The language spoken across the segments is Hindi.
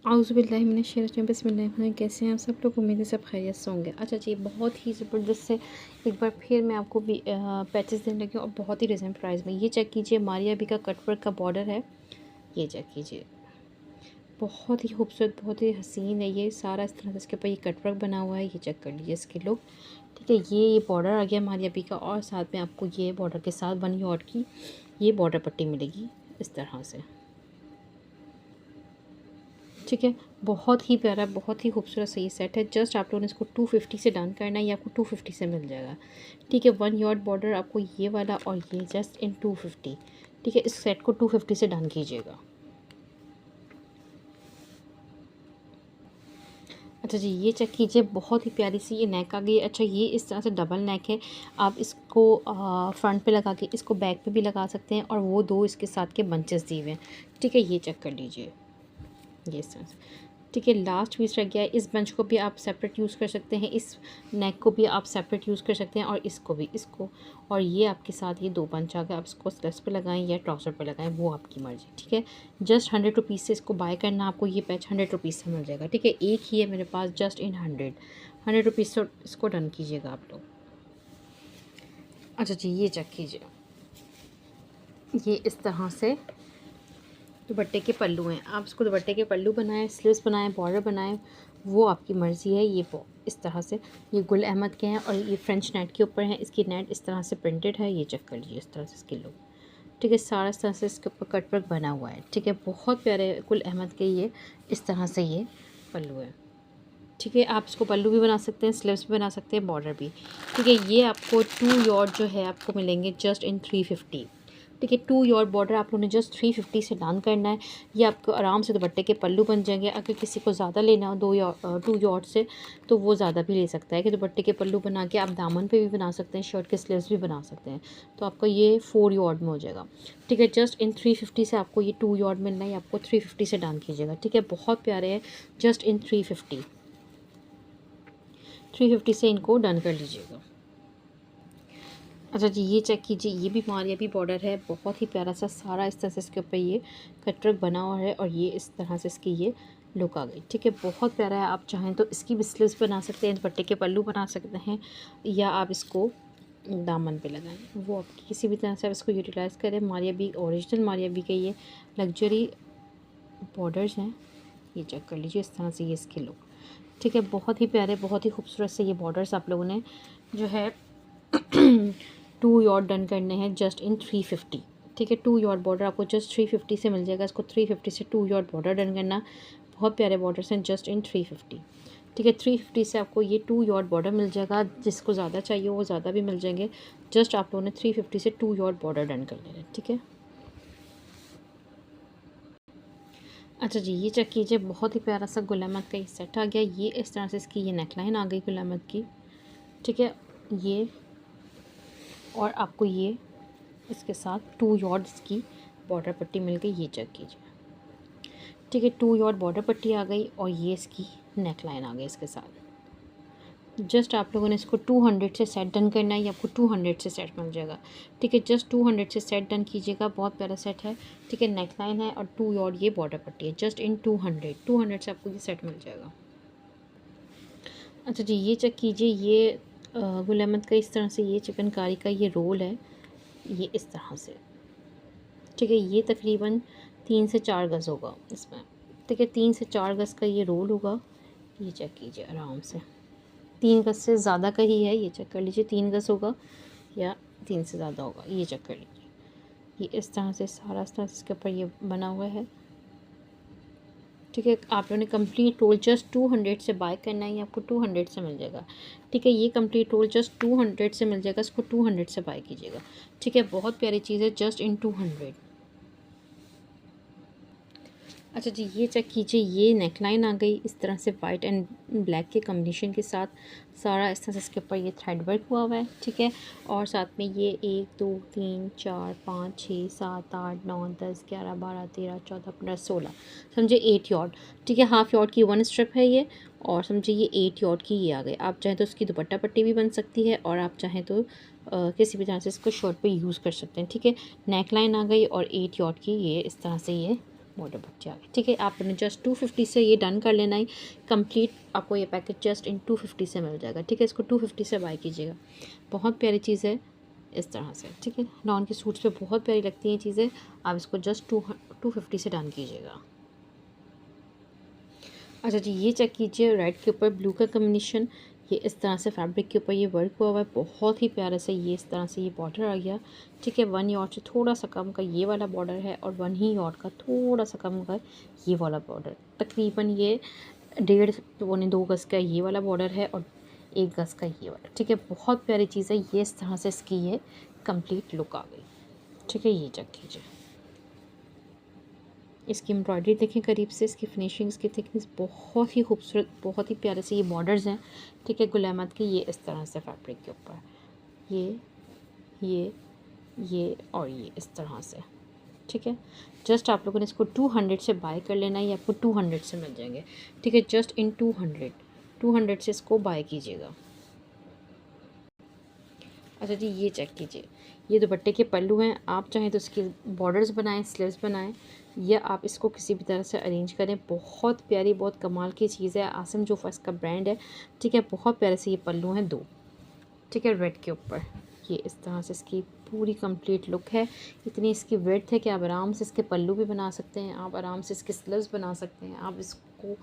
औज़ुबिल्लाहि बिस्मिल्लाह। कैसे हैं आप सब लोग? उम्मीद है सब खैरियत से होंगे। अच्छा जी, बहुत ही ज़बरदस्त से एक बार फिर मैं आपको भी पैचेस देने लगी हूँ और बहुत ही रिजनेबल प्राइस में। ये चेक कीजिए, मारिया बी का कटवर्क का बॉर्डर है। ये चेक कीजिए, बहुत ही खूबसूरत, बहुत ही हसीन है। ये सारा इस तरह से इसके ऊपर ये कटवर्क बना हुआ है। ये चेक कर लीजिए इसके लुक। ठीक है, ये बॉर्डर आ गया मारिया बी का, और साथ में आपको ये बॉर्डर के साथ 1 यार्ड की ये बॉर्डर पट्टी मिलेगी इस तरह से। ठीक है, बहुत ही प्यारा, बहुत ही खूबसूरत सा ये सेट है। जस्ट आप लोगों ने इसको 250 से डन करना है, ये आपको 250 से मिल जाएगा। ठीक है, 1 यार्ड बॉर्डर आपको ये वाला, और ये जस्ट इन 250। ठीक है, इस सेट को 250 से डन कीजिएगा। अच्छा जी, ये चेक कीजिए, बहुत ही प्यारी सी ये नेक आ गई। अच्छा, ये इस तरह से डबल नेक है। आप इसको फ्रंट पे लगा के इसको बैक पे भी लगा सकते हैं, और वो 2 इसके साथ के बंचेस दिए हुए हैं। ठीक है, ये चेक कर लीजिए, ये इस तरह से। ठीक है, लास्ट पीस रह गया है। इस बंच को भी आप सेपरेट यूज़ कर सकते हैं, इस नेक को भी आप सेपरेट यूज़ कर सकते हैं, और इसको भी, इसको। और ये आपके साथ ये 2 बंच आ गए। आप इसको स्लीव्स पे लगाएं या ट्राउज़र पे लगाएं, वो आपकी मर्ज़ी। ठीक है, जस्ट 100 रुपीज़ से इसको बाय करना, आपको ये पैच 100 रुपीज़ से मिल जाएगा। ठीक है, एक ही है मेरे पास, जस्ट इन 100 रुपीज़ से इसको डन कीजिएगा आप लोग। अच्छा जी, ये चेक कीजिए, ये इस तरह से दुपट्टे के पल्लू हैं। आप इसको दुपट्टे के पल्लू बनाएं, स्लीव्स बनाएं, बॉर्डर बनाएं, वो आपकी मर्ज़ी है। ये वो इस तरह से ये गुल अहमद के हैं, और ये फ्रेंच नेट के ऊपर हैं। इसकी नेट इस तरह से प्रिंटेड है। ये चेक कर लीजिए, इस तरह से इसके लुक। ठीक है, सारा इस तरह से इसके ऊपर कटवर्क बना हुआ है। ठीक है, बहुत प्यारे गुल अहमद के ये इस तरह से ये पल्लू है। ठीक है, आप इसको पल्लू भी बना सकते हैं, स्लीव्स भी बना सकते हैं, बॉर्डर भी। ठीक है, ये आपको 2 यार्ड जो है आपको मिलेंगे जस्ट इन 350। ठीक है, 2 यार्ड बॉर्डर आप लोगों ने जस्ट 350 से डन करना है। ये आपको आराम से दुपट्टे के पल्लू बन जाएंगे। अगर किसी को ज़्यादा लेना हो 2 यार्ड से, तो वो ज़्यादा भी ले सकता है कि दुपट्टे के पल्लू बना के आप दामन पे भी बना सकते हैं, शर्ट के स्लीव्स भी बना सकते हैं। तो आपका ये 4 यार्ड में हो जाएगा। ठीक है, जस्ट इन 350 से आपको ये 2 यार्ड मिलना है, आपको 350 से डन कीजिएगा। ठीक है, बहुत प्यारे हैं, जस्ट इन 350 से इनको डन कर लीजिएगा। अच्छा जी, ये चेक कीजिए, ये भी मारिया भी बॉर्डर है। बहुत ही प्यारा सा सारा इस तरह से इसके ऊपर ये कटवर्क बना हुआ है, और ये इस तरह से इसकी ये लुक आ गई। ठीक है, बहुत प्यारा है। आप चाहें तो इसकी भी स्लीव्स बना सकते हैं, दुपट्टे के पल्लू बना सकते हैं, या आप इसको दामन पे लगाएं, वो आपकी किसी भी तरह से आप इसको यूटिलाइज़ करें। मारिया बी, ओरिजिनल मारिया बी के ये लग्जरी बॉर्डर्स हैं। ये चेक कर लीजिए, इस तरह से ये इसकी लुक। ठीक है, बहुत ही प्यारे, बहुत ही खूबसूरत से ये बॉर्डर्स आप लोगों ने जो है 2 यार्ड डन करने हैं जस्ट इन 350। ठीक है, 2 यार्ड बॉर्डर आपको जस्ट 350 से मिल जाएगा। इसको 350 से 2 यार्ड बॉर्डर डन करना। बहुत प्यारे बॉर्डर्स हैं, जस्ट इन 350। ठीक है, 350 से आपको ये 2 यार्ड बॉर्डर मिल जाएगा। जिसको ज़्यादा चाहिए वो ज़्यादा भी मिल जाएंगे। जस्ट आप लोगों ने 350 से 2 यार्ड बॉर्डर डन कर लेना है। ठीक है, अच्छा जी, ये चेक कीजिए, बहुत ही प्यारा सा गुल अहमद का ये सेट आ गया। ये इस तरह से इसकी ये नेकलाइन आ गई गुल अहमद की। ठीक है, ये, और आपको ये इसके साथ 2 यार्ड्स की बॉर्डर पट्टी मिल गई। ये चेक कीजिए। ठीक है, 2 यार्ड बॉर्डर पट्टी आ गई, और ये इसकी नेकलाइन आ गई इसके साथ। जस्ट आप लोगों ने इसको 200 से सेट डन करना है, या आपको 200 से सेट मिल जाएगा। ठीक है, जस्ट 200 से सेट डन कीजिएगा। बहुत प्यारा सेट है। ठीक है, नेकलाइन है, और 2 यार्ड ये बॉर्डर पट्टी है, जस्ट इन 200 से आपको ये सेट मिल जाएगा। अच्छा जी, ये चेक कीजिए, ये गुल अहमद का इस तरह से ये चिकनकारी का ये रोल है, ये इस तरह से। ठीक है, ये तकरीबन 3 से 4 गज़ होगा इसमें। ठीक है, 3 से 4 गज़ का ये रोल होगा। ये चेक कीजिए आराम से, 3 गज़ से ज़्यादा का ही है। ये चेक कर लीजिए, 3 गज़ होगा या 3 से ज़्यादा होगा। ये चेक कर लीजिए, ये इस तरह से सारा इस तरह से इसके ऊपर ये बना हुआ है। ठीक है, आप लोगों ने कंप्लीट रोल जस्ट 200 से बाय करना है, ये आपको 200 से मिल जाएगा। ठीक है, ये कंप्लीट रोल जस्ट 200 से मिल जाएगा, इसको 200 से बाय कीजिएगा। ठीक है, बहुत प्यारी चीज़ है, जस्ट इन 200। अच्छा जी, ये चेक कीजिए, ये नेकलाइन आ गई इस तरह से वाइट एंड ब्लैक के कॉम्बिनेशन के साथ। सारा इस तरह से इसके ऊपर ये थ्रेड वर्क हुआ हुआ है। ठीक है, और साथ में ये 1 2 3 4 5 6 7 8 9 10 11 12 13 14 15 16, समझे 8 यॉर्ड। ठीक है, हाफ यॉर्ड की 1 स्ट्रिप है ये, और समझे ये 8 यॉर्ड की ये आ गई। आप चाहें तो उसकी दुपट्टा पट्टी भी बन सकती है, और आप चाहें तो किसी भी तरह से इसको शर्ट पे यूज़ कर सकते हैं। ठीक है, नेक लाइन आ गई, और 8 यॉर्ड की ये इस तरह से ये बॉर्डर बच्चे आ गए। ठीक है, आपने जस्ट 250 से ये डन कर लेना ही कंप्लीट। आपको ये पैकेज जस्ट इन 250 से मिल जाएगा। ठीक है, इसको 250 से बाय कीजिएगा। बहुत प्यारी चीज़ है इस तरह से। ठीक है, लॉन के सूट्स पे बहुत प्यारी लगती हैं चीज़ें। आप इसको जस्ट 250 से डन कीजिएगा। अच्छा जी, ये चेक कीजिए, रेड के ऊपर ब्लू का कम्बिनेशन, ये इस तरह से फैब्रिक के ऊपर ये वर्क हुआ है। बहुत ही प्यारा से ये इस तरह से ये बॉर्डर आ गया। ठीक है, 1 यॉर्ड से थोड़ा सा कम का ये वाला बॉर्डर है और 1 ही यॉर्ड का थोड़ा सा कम का ये वाला बॉर्डर। तकरीबन ये 1.5-2 गज़ का ये वाला बॉर्डर है और 1 गज़ का ये वाला। ठीक है, बहुत प्यारी चीज़ है ये। इस तरह से इसकी ये कंप्लीट लुक आ गई। ठीक है, ये चेक कीजिए, इसकी एम्ब्रॉयडरी देखें करीब से, इसकी फिनिशिंग, इसकी थिकनेस बहुत ही खूबसूरत, बहुत ही प्यारे से ये बॉर्डर्स हैं। ठीक है, गुल अहमद के ये इस तरह से फैब्रिक के ऊपर ये और ये इस तरह से। ठीक है, जस्ट आप लोगों ने इसको 200 से बाय कर लेना है। ये आपको 200 से मिल जाएंगे। ठीक है, जस्ट इन 200 से इसको बाय कीजिएगा। अच्छा जी, ये चेक कीजिए, ये दुपट्टे के पल्लू हैं। आप चाहें तो इसकी बॉर्डर्स बनाएं, स्लीव्स बनाएं, या आप इसको किसी भी तरह से अरेंज करें। बहुत प्यारी, बहुत कमाल की चीज़ है। आसिम जोफ़ा इसका ब्रांड है। ठीक है, बहुत प्यारे से ये पल्लू हैं 2। ठीक है, रेड के ऊपर ये इस तरह से इसकी पूरी कंप्लीट लुक है। इतनी इसकी विड्थ है कि आप आराम से इसके पल्लू भी बना सकते हैं, आप आराम से इसके स्लीव्स बना सकते हैं, आप इसको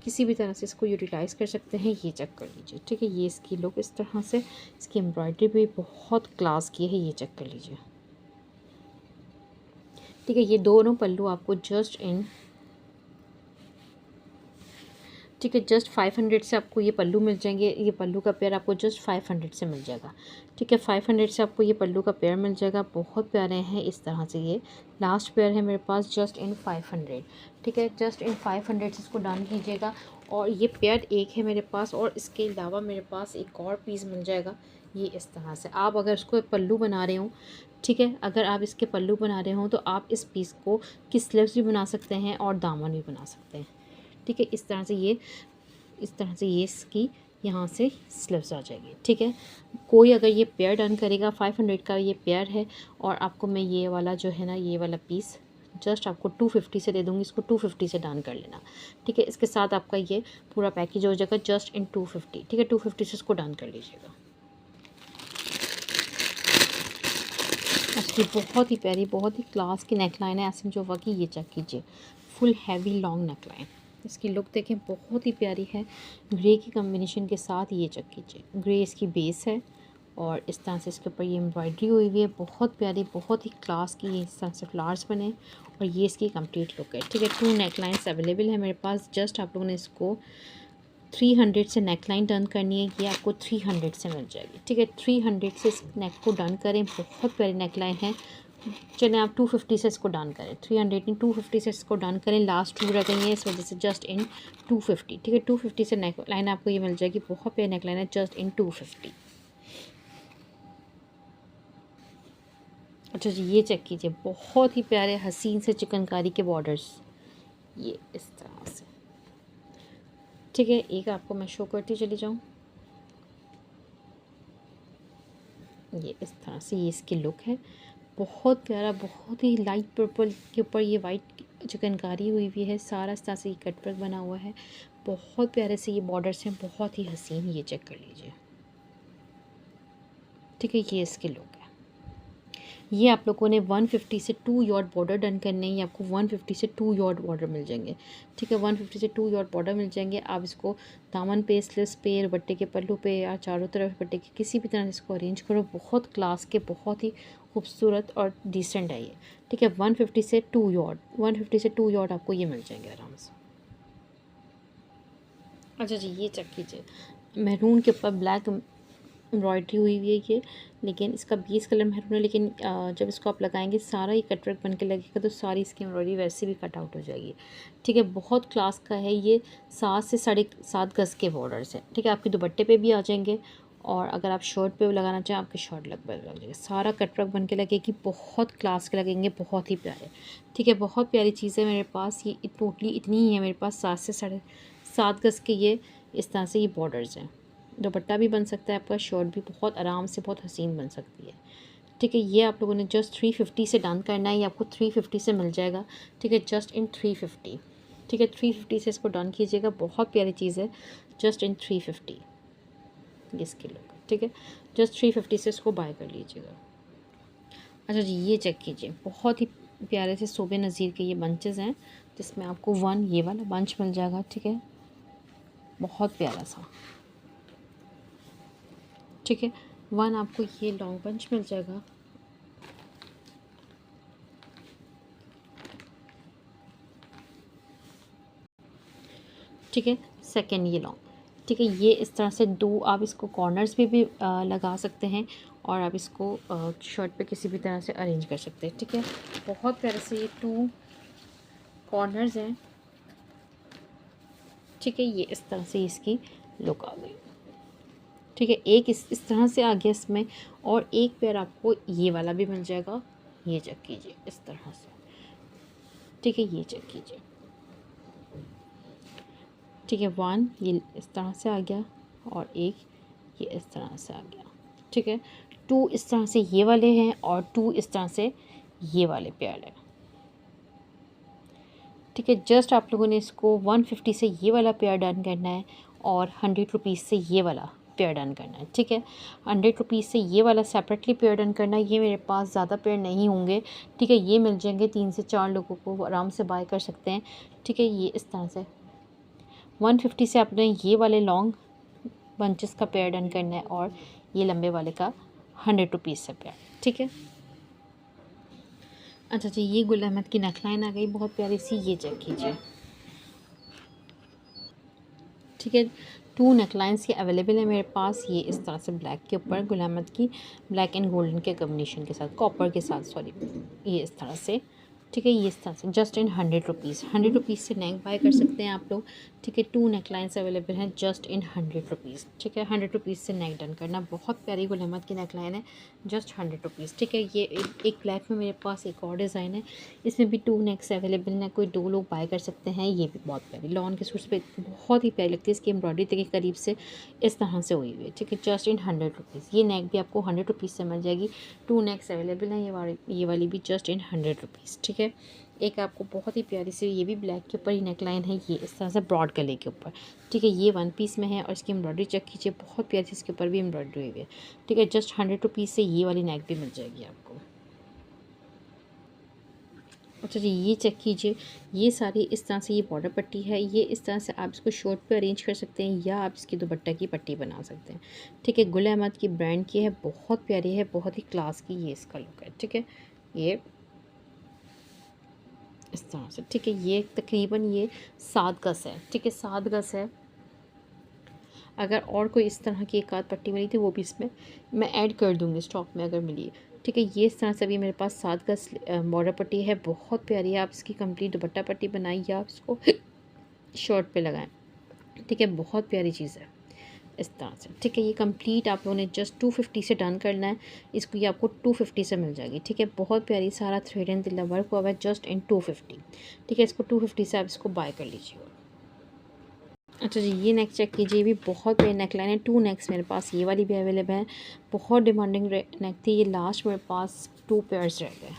किसी भी तरह से इसको यूटिलाइज़ कर सकते हैं। ये चेक कर लीजिए। ठीक है, ये इसकी लुक इस तरह से, इसकी एम्ब्रॉयडरी भी बहुत क्लास की है। ये चेक कर लीजिए। ठीक है, ये दोनों पल्लू आपको जस्ट इन, ठीक है, जस्ट 500 से आपको ये पल्लू मिल जाएंगे। ये पल्लू का पेयर आपको जस्ट 500 से मिल जाएगा। ठीक है, 500 से आपको ये पल्लू का पेयर मिल जाएगा। बहुत प्यारे हैं इस तरह से। ये लास्ट पेयर है मेरे पास जस्ट इन 500। ठीक है, जस्ट इन 500 से इसको डन कीजिएगा। और ये पेयर एक है मेरे पास, और इसके अलावा मेरे पास एक और पीस मिल जाएगा ये इस तरह से। आप अगर इसको पल्लू बना रहे हो, ठीक है, अगर आप इसके पल्लू बना रहे हो तो आप इस पीस को की स्लीव्स भी बना सकते हैं और दामन भी बना सकते हैं। ठीक है, इस तरह से ये इसकी यहाँ से स्लीव्स आ जाएगी। ठीक है, कोई अगर ये पेयर डन करेगा, 500 का ये पेयर है, और आपको मैं ये वाला जो है ना, ये वाला पीस जस्ट आपको 250 से दे दूँगी। इसको 250 से डन कर लेना। ठीक है, इसके साथ आपका ये पूरा पैकेज हो जाएगा जस्ट इन 250। ठीक है, 250 से इसको डन कर लीजिएगा। इसकी बहुत ही प्यारी, बहुत ही क्लास की नेकलाइन है आसिम जोफ़ा की। ये चेक कीजिए, फुल हैवी लॉन्ग नेकलाइन। इसकी लुक देखें, बहुत ही प्यारी है। ग्रे की कॉम्बिनेशन के साथ ये चेक कीजिए, ग्रे इसकी बेस है और इस तरह से इसके ऊपर ये एम्ब्रॉयडरी हुई हुई है। बहुत प्यारी, बहुत ही क्लास की इस तरह से फ्लावर्स बने, और ये इसकी कंप्लीट लुक है। ठीक है, 2 नेकलाइंस अवेलेबल है मेरे पास। जस्ट आप लोगों ने इसको 300 से नेकलाइन डन करनी है। ये आपको 300 से मिल जाएगी। ठीक है, 300 से इस नेक को डन करें। बहुत प्यारी नेकलाइन है। चलें, आप 250 से इसको डन करें। 300 नहीं, 250 से इसको डन करें। लास्ट 2 रह गई हैं, इस वजह से जस्ट इन 250। ठीक है, 250 से नेकलाइन आपको ये मिल जाएगी। बहुत प्यारी नेकलाइन है, जस्ट इन 250। अच्छा जी, ये चेक कीजिए, बहुत ही प्यारे हसीन से चिकनकारी के बॉर्डर्स, ये इस तरह से। ठीक है, एक आपको मैं शो करती चली जाऊँ। ये इस तरह से ये इसकी लुक है। बहुत प्यारा, बहुत ही लाइट पर्पल के ऊपर ये वाइट चिकनकारी हुई हुई है। सारा इस तरह से ये कट वर्क बना हुआ है। बहुत प्यारे से ये बॉर्डर्स हैं, बहुत ही हसीन। ये चेक कर लीजिए। ठीक है, ये इसकी लुक है। ये आप लोगों ने 150 से 2 यॉर्ड बॉर्डर डन करने हैं। ये आपको 150 से 2 यॉर्ड बॉर्डर मिल जाएंगे। ठीक है, 150 से 2 यॉर्ड बॉर्डर मिल जाएंगे। आप इसको दामन पे, स्लीव्स पे, बट्टे के पल्लू पे, या चारों तरफ बट्टे के किसी भी तरह से इसको अरेंज करो। बहुत क्लास के, बहुत ही खूबसूरत और डिसेंट है ये। ठीक है, 150 से 2 यॉर्ड, 150 से 2 यॉर्ड आपको ये मिल जाएंगे आराम से। अच्छा जी, ये चेक कीजिए, मैरून के ऊपर ब्लैक एम्ब्रॉयडरी हुई हुई है ये, लेकिन इसका बेस कलर मैरून है, लेकिन जब इसको आप लगाएंगे सारा ये कटवर्क बन के लगेगा, तो सारी इसकी एम्ब्रॉयडरी वैसे भी कट आउट हो जाएगी। ठीक है, बहुत क्लास का है ये। 7 से 7.5 गज़ के बॉर्डर्स हैं। ठीक है, आपके दुपट्टे पे भी आ जाएंगे, और अगर आप शर्ट पे लगाना चाहें, आपके शर्ट लग जाएगा। सारा कटवर्क बन के लगेगी, बहुत क्लास के लगेंगे, बहुत ही प्यारे। ठीक है, बहुत प्यारी चीज़ है मेरे पास। ये टोटली इतनी ही है मेरे पास, 7 से 7.5 गज़ के ये इस तरह से ये बॉर्डर्स हैं। दुपट्टा भी बन सकता है आपका, शर्ट भी बहुत आराम से, बहुत हसीन बन सकती है। ठीक है, ये आप लोगों ने जस्ट 350 से डन करना है, ये आपको 350 से मिल जाएगा। ठीक है, जस्ट इन 350। ठीक है, 350 से इसको डन कीजिएगा, बहुत प्यारी चीज़ है, जस्ट इन 350 इसके लोग। ठीक है, जस्ट 350 से इसको बाय कर लीजिएगा। अच्छा जी, ये चेक कीजिए, बहुत ही प्यारे से शोबे नज़ीर के ये बंचेस हैं, जिसमें आपको 1 ये वाला बंच मिल जाएगा। ठीक है, बहुत प्यारा सा। ठीक है, 1 आपको ये लॉन्ग बंच मिल जाएगा। ठीक है, सेकेंड ये लॉन्ग। ठीक है, ये इस तरह से 2 आप इसको कॉर्नर्स पे भी लगा सकते हैं, और आप इसको शर्ट पे किसी भी तरह से अरेंज कर सकते हैं। ठीक है, बहुत प्यारे से ये 2 कॉर्नर्स हैं। ठीक है, ये इस तरह से इसकी लुक आ गई। ठीक है, एक इस तरह से आ गया इसमें, और एक पेयर आपको ये वाला भी मिल जाएगा। ये चेक कीजिए इस तरह से। ठीक है, ये चेक कीजिए। ठीक है, 1 ये इस तरह से आ गया, और एक ये इस तरह से आ गया। ठीक है, 2 इस तरह से ये वाले हैं, और 2 इस तरह से ये वाले पेयर हैं। ठीक है, जस्ट आप लोगों ने इसको 150 से ये वाला पेयर डन करना है, और 100 रुपीज़ से ये वाला पेयर डन करना है। ठीक है, 100 रुपीज़ से ये वाला सेपरेटली पेयर डन करना है। ये मेरे पास ज़्यादा पेयर नहीं होंगे। ठीक है, ये मिल जाएंगे 3 से 4 लोगों को, आराम से बाय कर सकते हैं। ठीक है, ये इस तरह से 150 से आपने ये वाले लॉन्ग बंचेस का पेयर डन करना है, और ये लंबे वाले का 100 रुपीज़ से पेयर। ठीक है, अच्छा जी, ये गुल अहमद की नेकलाइन आ गई, बहुत प्यारी सी, ये चेक कीजिए। ठीक है, 2 नेकलाइंस के अवेलेबल है मेरे पास। ये इस तरह से ब्लैक के ऊपर गुल अहमद की ब्लैक एंड गोल्डन के कॉम्बिनेशन के साथ, कॉपर के साथ, सॉरी, ये इस तरह से। ठीक है, ये इस तरह से जस्ट इन 100 रुपीज़। 100 रुपीज़ से नेक बाय कर सकते हैं आप लोग। ठीक है, 2 नेकलाइंस अवेलेबल हैं जस्ट इन 100 रुपीज़। ठीक है, 100 रुपीज़ से नेक डन करना। बहुत प्यारी गुल अहमद की नेकलाइन है, जस्ट 100 रुपीज़। ठीक है, ये एक ब्लैक में मेरे पास एक और डिज़ाइन है, इसमें भी 2 नेक्स अवेलेबल हैं, कोई 2 लोग बाय कर सकते हैं। ये भी बहुत प्यारी लॉन के सूट्स पे बहुत ही प्यारी लगती है, इसकी एम्ब्रॉयडरी देखिए करीब से इस तरह से हुई हुई है। ठीक है, जस्ट इन 100 रुपीज़। ये नेक भी आपको 100 रुपीज़ से मिल जाएगी। 2 नेक्स अवेलेबल हैं, ये वाली भी जस्ट इन 100 रुपीज़। ठीक है, एक आपको बहुत ही प्यारी सी, ये भी ब्लैक के ऊपर ही नेकलाइन है, ये इस तरह से ब्रॉड गले के ऊपर। ठीक है, ये 1 पीस में है, और इसकी एम्ब्रॉयडरी चेक कीजिए, बहुत प्यारी सी, इसके ऊपर भी एम्ब्रॉयडरी हुई है। ठीक है, जस्ट 100 रुपीज़ से ये वाली नेक भी मिल जाएगी आपको। अच्छा जी, ये चेक कीजिए, ये सारी इस तरह से ये बॉर्डर पट्टी है, ये इस तरह से आप इसको शर्ट पे अरेंज कर सकते हैं, या आप इसकी दुपट्टा की पट्टी बना सकते हैं। ठीक है, गुल अहमद की ब्रांड की है, बहुत प्यारी है, बहुत ही क्लास की ये इसका लुक है। ठीक है, ये इस तरह से। ठीक है, ये तकरीबन ये 7 गज़ है। ठीक है, 7 गज़ है। अगर और कोई इस तरह की एक आध पट्टी मिली थी, वो भी इसमें मैं ऐड कर दूँगी स्टॉक में अगर मिली। ठीक है, ये इस तरह से भी मेरे पास 7 गज़ बॉर्डर पट्टी है, बहुत प्यारी है। आप इसकी कंप्लीट दुपट्टा पट्टी बनाइए, या आप इसको शर्ट पे लगाएं। ठीक है, बहुत प्यारी चीज़ है इस तरह से। ठीक है, ये कंप्लीट आप लोगों ने जस्ट 250 से डन करना है। इसको ये आपको 250 से मिल जाएगी। ठीक है, बहुत प्यारी, सारा थ्रेड एंड तिल्ला वर्क हुआ है, जस्ट इन 250। ठीक है, इसको 250 से आप इसको बाय कर लीजिए। अच्छा जी, ये नेक चेक कीजिए, ये भी बहुत प्यारी नेकलाइन है। 2 नेक्स मेरे पास ये वाली भी अवेलेबल है, बहुत डिमांडिंग नेक थी ये, लास्ट मेरे पास 2 पेयर्स रह गए।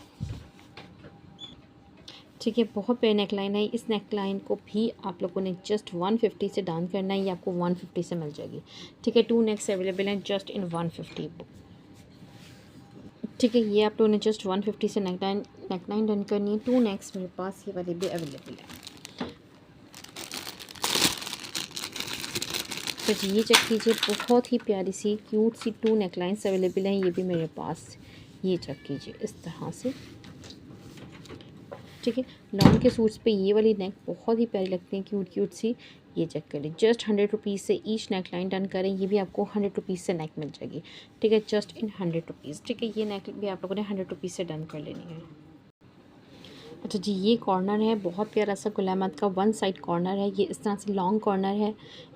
ठीक है, बहुत प्यारी नेकलाइन है। इस नेकलाइन को भी आप लोगों ने जस्ट 150 से डाउन करना है, ये आपको 150 से मिल जाएगी। ठीक है, 2 नेक्स अवेलेबल हैं जस्ट इन 150। ठीक है, ये आप लोगों ने जस्ट 150 से नेकलाइन डन करनी है। 2 नेक्स मेरे पास ये वाली भी अवेलेबल है। तो जी, ये चेक कीजिए, बहुत ही प्यारी सी क्यूट सी 2 नेकलाइंस अवेलेबल हैं, ये भी मेरे पास। ये चेक कीजिए इस तरह से। ठीक है, लॉन्ग के सूट्स पे ये वाली नेक बहुत ही प्यारी लगती है, क्यूट क्यूट सी। ये चेक करें, जस्ट 100 रुपीज़ से ईच नेकलाइन डन करें, ये भी आपको 100 रुपीज़ से नेक मिल जाएगी। ठीक है, जस्ट इन 100 रुपीज़। ठीक है, ये नेक भी आप लोगों ने 100 रुपीज़ से डन कर लेनी है। अच्छा जी, ये कॉर्नर है, बहुत प्यारा सा गुल अहमद का 1 साइड कॉर्नर है, ये इस तरह से लॉन्ग कॉर्नर है।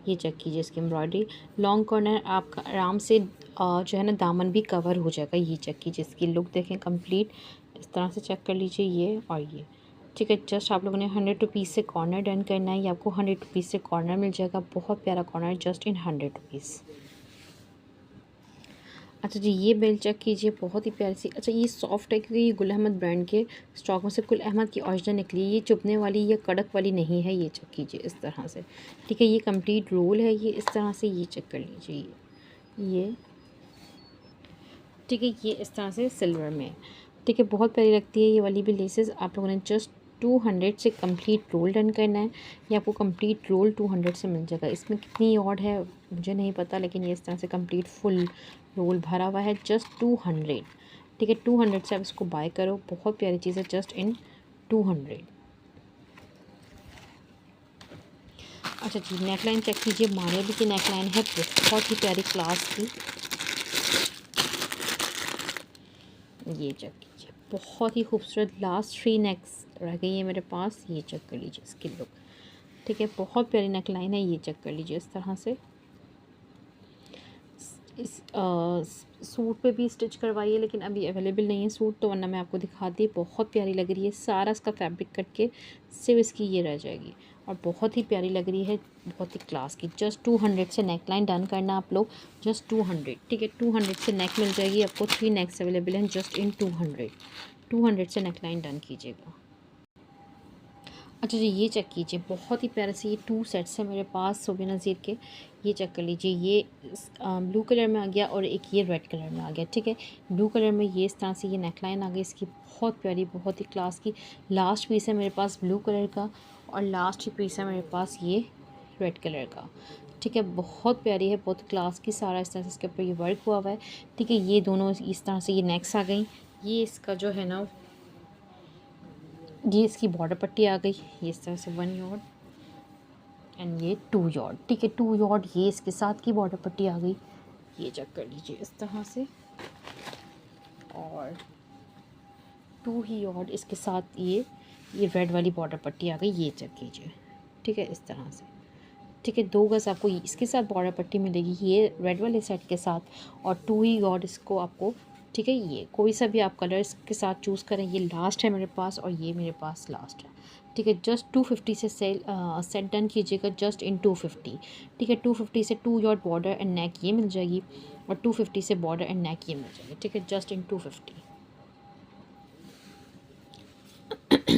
ये चेक कीजिए इसकी एम्ब्रॉयडरी, लॉन्ग कॉर्नर आपका आराम से जो है ना दामन भी कवर हो जाएगा। ये चेक कीजिए, इसकी लुक देखें कंप्लीट, इस तरह से चेक कर लीजिए ये और ये। ठीक है, जस्ट आप लोगों ने 100 रुपीज़ से कॉर्नर डन करना है, ये आपको 100 रुपीज़ से कॉर्नर मिल जाएगा, बहुत प्यारा कॉर्नर, जस्ट इन 100 रुपीज़। अच्छा जी, ये बेल्ट चेक कीजिए, बहुत ही प्यारी सी। अच्छा ये सॉफ्ट है क्योंकि ये गुल अहमद ब्रांड के स्टॉक में से गुल अहमद की ओरिजिनल निकली है। ये चुभने वाली या कड़क वाली नहीं है। ये चेक कीजिए इस तरह से, ठीक है। ये कंप्लीट रोल है, ये इस तरह से, ये चेक कर लीजिए ये ठीक है। ये इस तरह से सिल्वर में, ठीक है, बहुत प्यारी लगती है ये वाली भी लेसेस। आप लोगों ने जस्ट 200 से कंप्लीट रोल डन करना है। ये आपको कंप्लीट रोल 200 से मिल जाएगा। इसमें कितनी ऑड है मुझे नहीं पता, लेकिन ये इस तरह से कंप्लीट फुल रोल भरा हुआ है, जस्ट 200, ठीक है। 200 से आप इसको बाय करो, बहुत प्यारी चीज़ है, जस्ट इन 200। अच्छा जी, नेकलाइन चेक कीजिए, मारेली की नेकलाइन है, बहुत ही प्यारी क्लास की। ये चेक कीजिए, बहुत ही खूबसूरत। लास्ट 3 नेक्स रह गई है मेरे पास, ये चेक कर लीजिए इसकी लुक, ठीक है। बहुत प्यारी नेक लाइन है, ये चेक कर लीजिए इस तरह से। इस सूट पे भी स्टिच करवाइए, लेकिन अभी अवेलेबल नहीं है सूट, तो वरना मैं आपको दिखाती। बहुत प्यारी लग रही है, सारा इसका फैब्रिक कट के सिर्फ इसकी ये रह जाएगी, और बहुत ही प्यारी लग रही है, बहुत ही क्लास की। जस्ट 200 से नेक लाइन डन करना आप लोग, जस्ट 200, ठीक है। 200 से नेक मिल जाएगी आपको, 3 नेक्स अवेलेबल हैं, जस्ट इन 200 से नेक लाइन डन कीजिएगा। अच्छा जी, ये चेक कीजिए, बहुत ही प्यारे से ये 2 सेट्स हैं मेरे पास सोबे नज़ीर के। ये चेक कर लीजिए, ये ब्लू कलर में आ गया और एक ये रेड कलर में आ गया, ठीक है। ब्लू कलर में ये इस तरह से ये नेकलाइन आ गई इसकी, बहुत प्यारी, बहुत ही क्लास की। लास्ट पीस है मेरे पास ब्लू कलर का, और लास्ट ही पीस है मेरे पास ये रेड कलर का, ठीक है। बहुत प्यारी है, बहुत क्लास की, सारा इस तरह से इसके ऊपर ये वर्क हुआ हुआ है, ठीक है। ये दोनों इस तरह से ये नेक्स आ गई। ये इसका जो है ना, ये इसकी बॉर्डर पट्टी आ गई, ये इस तरह से 1 यॉर्ड एंड ये 2 यॉर्ड, ठीक है। 2 यॉर्ड ये इसके साथ की बॉर्डर पट्टी आ गई, ये चेक कर लीजिए इस तरह से। और 2 ही यॉर्ड इसके साथ ये रेड वाली बॉर्डर पट्टी आ गई, ये चेक कीजिए, ठीक है, इस तरह से, ठीक है। 2 गज़ आपको इसके साथ बॉर्डर पट्टी मिलेगी ये रेड वाले सेट के साथ, और 2 ही यॉर्ड इसको आपको, ठीक है। ये कोई सा भी आप कलर इसके साथ चूज़ करें। ये लास्ट है मेरे पास, और ये मेरे पास लास्ट है, ठीक है। जस्ट 250 से सेट डन कीजिएगा, जस्ट इन 250, ठीक है। 250 से 2 यॉर्ड बॉर्डर एंड नेक ये मिल जाएगी, और 250 से बॉर्डर एंड नेक ये मिल जाएगी, ठीक है, जस्ट इन 250।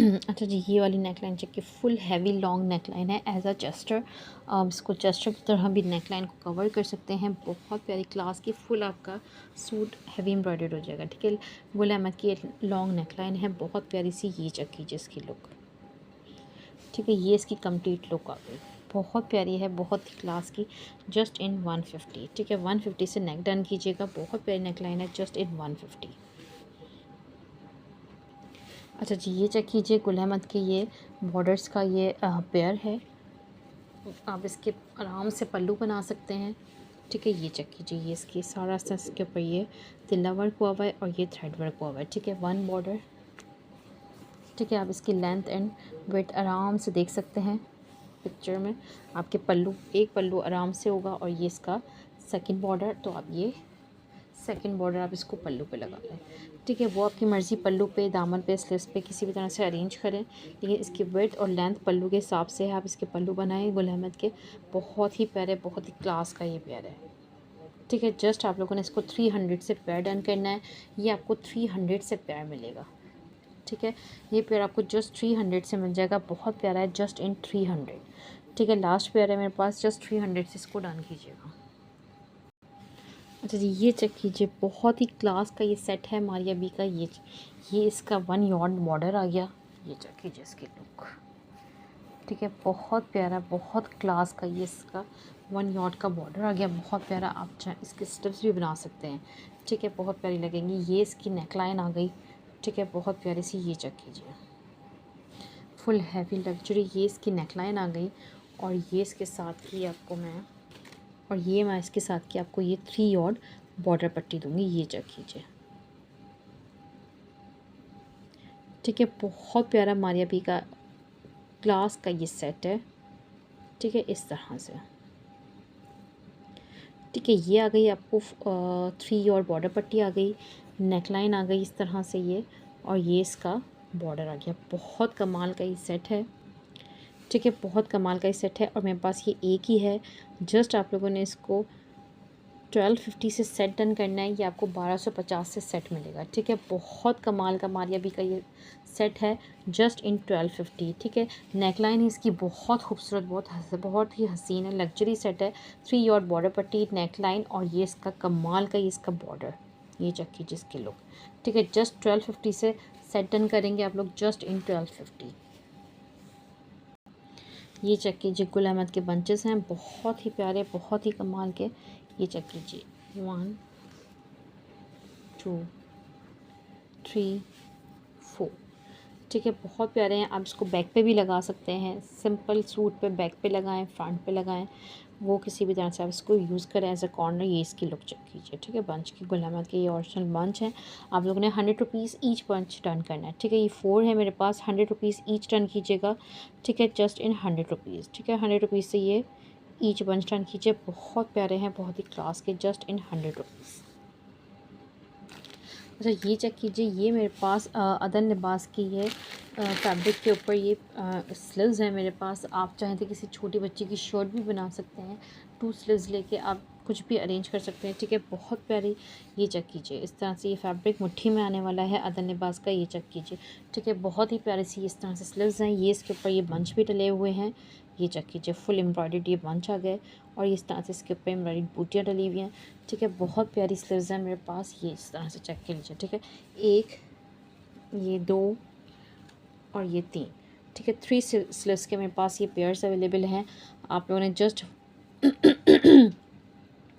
अच्छा जी, ये वाली नेकलाइन चेक की, फुल हैवी लॉन्ग नेकलाइन है एज अ चेस्टर। आप इसको चेस्टर की तरह भी नेकलाइन को कवर कर सकते हैं। बहुत प्यारी क्लास की, फुल आपका सूट हैवी एम्ब्रॉयडर्ड हो जाएगा, ठीक है। गुल अहमद की लॉन्ग नेकलाइन है, बहुत प्यारी सी। ये चेक कीजिए इसकी लुक, ठीक है। ये इसकी कंप्लीट लुक आ गई, बहुत प्यारी है, बहुत ही क्लास की, जस्ट इन 150, ठीक है। 150 से नेक डन कीजिएगा, बहुत प्यारी नेकलाइन है, जस्ट इन 150। अच्छा जी, ये चेक कीजिए, गुल अहमद के ये बॉर्डर्स का ये पेयर है। आप इसके आराम से पल्लू बना सकते हैं, ठीक है। ये चेक कीजिए, ये इसकी सारा सेंस के ऊपर ये तिल्ला वर्क हुआ हुआ है, और ये थ्रेड वर्क हुआ हुआ है, ठीक है। 1 बॉर्डर, ठीक है। आप इसकी लेंथ एंड विड्थ आराम से देख सकते हैं पिक्चर में। आपके पल्लू, एक पल्लू आराम से होगा, और ये इसका सेकंड बॉर्डर, तो आप ये सेकंड बॉर्डर आप इसको पल्लू पे लगा लें, ठीक है। वो आपकी मर्ज़ी, पल्लू पे, दामन पे, स्लीव्स पे, किसी भी तरह से अरेंज करें, लेकिन इसकी विड्थ और लेंथ पल्लू के हिसाब से आप इसके पल्लू बनाएं गुल अहमद के। बहुत ही प्यारे, बहुत ही क्लास का ये पेयर है, ठीक है। जस्ट आप लोगों ने इसको 300 से पेयर डन करना है, ये आपको 300 से पेयर मिलेगा, ठीक है। ये पेयर आपको जस्ट 300 से मिल जाएगा, बहुत प्यारा है, जस्ट इन 300, ठीक है। लास्ट पेयर है मेरे पास, जस्ट 300 से इसको डन कीजिएगा। अच्छा जी, ये चेक कीजिए, बहुत ही क्लास का ये सेट है मारिया बी का। ये इसका 1 यॉर्ड बॉर्डर आ गया, ये चेक कीजिए इसकी लुक, ठीक है। बहुत प्यारा, बहुत क्लास का ये इसका 1 यॉर्ड का बॉर्डर आ गया, बहुत प्यारा। आप चाहे इसके स्टेप्स भी बना सकते हैं, ठीक है, बहुत प्यारी लगेंगी। ये इसकी नेकलाइन आ गई, ठीक है, बहुत प्यारी सी। ये चेक कीजिए, फुल हैवी लग्जरी, ये इसकी नेकलाइन आ गई, और ये इसके साथ की आपको मैं, और ये मैं इसके साथ की आपको ये 3 यॉर्ड बॉर्डर पट्टी दूंगी, ये चेक कीजिए, ठीक है। बहुत प्यारा मारिया बी का क्लास का ये सेट है, ठीक है, इस तरह से, ठीक है। ये आ गई आपको 3 यॉर्ड बॉर्डर पट्टी आ गई, नेकलाइन आ गई इस तरह से ये, और ये इसका बॉर्डर आ गया। बहुत कमाल का ये सेट है, ठीक है, बहुत कमाल का ये सेट है, और मेरे पास ये एक ही है। जस्ट आप लोगों ने इसको 1250 से सेट डन करना है, ये आपको 1250 से सेट मिलेगा। ठीक है, बहुत कमाल का मारियाबी का ये सेट है, जस्ट इन 1250। ठीक है, नेकलाइन इसकी बहुत खूबसूरत, बहुत ही हसीन है, लग्जरी सेट है। 3 यॉर्ड बॉर्डर पट्टी, नेकलाइन, और ये इसका कमाल का ये इसका बॉर्डर, ये चेक कीजिए इसके लुक। ठीक है, जस्ट 1250 से सेट डन करेंगे आप लोग, जस्ट इन 1250। ये चेक कीजिए, गुल अहमद के बंचेस हैं, बहुत ही प्यारे, बहुत ही कमाल के। ये चेक कीजिए, 1 2 3 4। ठीक है, बहुत प्यारे हैं। आप इसको बैक पे भी लगा सकते हैं, सिंपल सूट पे बैक पे लगाएं, फ्रंट पे लगाएं, वो किसी भी तरह से आप इसको यूज़ करें एज अ कॉर्नर। ये इसकी लुक चेक कीजिए। ठीक है, बंच की, गुल अहमद के ये ओरिजिनल बंच है। आप लोगों ने 100 रुपीज़ ईच बंच टर्न करना है। ठीक है, ये 4 है मेरे पास, 100 रुपीज़ ईच टर्न कीजिएगा। ठीक है, जस्ट इन 100 रुपीज़। ठीक है, 100 रुपीज़ से ये ईच बंच टर्न कीजिए। बहुत प्यारे हैं, बहुत ही क्लास के, जस्ट इन 100 रुपीज़। अच्छा, ये चेक कीजिए, ये मेरे पास अदन लिबास की है, फैब्रिक के ऊपर ये स्लीव्स है मेरे पास। आप चाहें तो किसी छोटी बच्ची की शर्ट भी बना सकते हैं, 2 स्लीव्स लेके आप कुछ भी अरेंज कर सकते हैं। ठीक है, बहुत प्यारी। ये चेक कीजिए, इस तरह से ये फैब्रिक मुट्ठी में आने वाला है अदन लिबास का। ये चेक कीजिए। ठीक है, बहुत ही प्यारी सी इस तरह से स्लीव्स हैं। ये इसके ऊपर ये बंच भी डले हुए हैं। ये चेक कीजिए, फुल एम्ब्रॉयडर्ड ये बंच आ गए, और इस तरह से इसके ऊपर एम्ब्रॉयडर्ड बूटियाँ डली हुई हैं। ठीक है, बहुत प्यारी स्लीव्स हैं मेरे पास। ये इस तरह से चेक कर लीजिए। ठीक है, 1, ये 2 और ये 3। ठीक है, 3 स्लीव्स के मेरे पास ये पेयर्स अवेलेबल हैं। आप लोगों ने जस्ट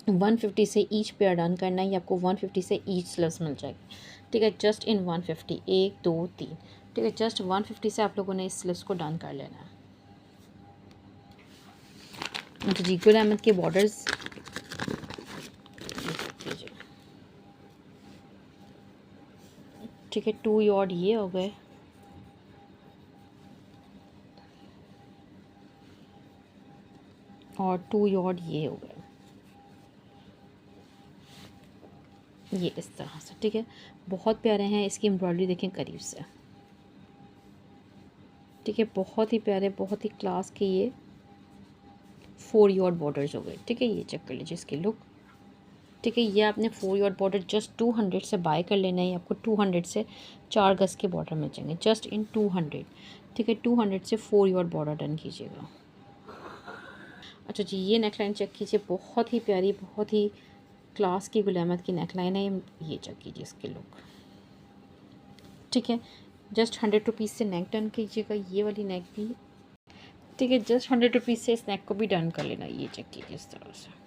150 से ईच पेयर डन करना है। ये आपको 150 से ईच स्लीव्स मिल जाएगी। ठीक है, जस्ट इन 150, 1 2 3। ठीक है, जस्ट 150 से आप लोगों ने इस स्लीव्स को डन कर लेना है। तो जी, गुल अहमद के बॉर्डर्स ठीक है, 2 यॉर्ड ये हो गए, और 2 यॉर्ड ये हो गए, ये इस तरह से। ठीक है, बहुत प्यारे हैं। इसकी एम्ब्रॉयडरी देखें करीब से। ठीक है, बहुत ही प्यारे, बहुत ही क्लास के ये 4 यॉर्ड बॉर्डर्स हो गए। ठीक है, ये चेक कर लीजिए इसकी लुक। ठीक है, ये आपने 4 यॉर्ड बॉर्डर जस्ट 200 से बाय कर लेना है। आपको 200 से 4 गज के बॉर्डर मिल जाएंगे, जस्ट इन 200। ठीक है, 200 से 4 यॉर्ड बॉर्डर डन कीजिएगा। अच्छा जी, ये नेकलाइन चेक कीजिए, बहुत ही प्यारी, बहुत ही क्लास की गुल अहमद की नेकलाइन है। ये चेक कीजिए इसके लुक। ठीक है, जस्ट 100 रुपीज़ से नेक डन कीजिएगा, ये वाली नेक भी। ठीक है, जस्ट 100 रुपीज़ से इस नेक को भी डन कर लेना। ये चेक कीजिए इस तरह से।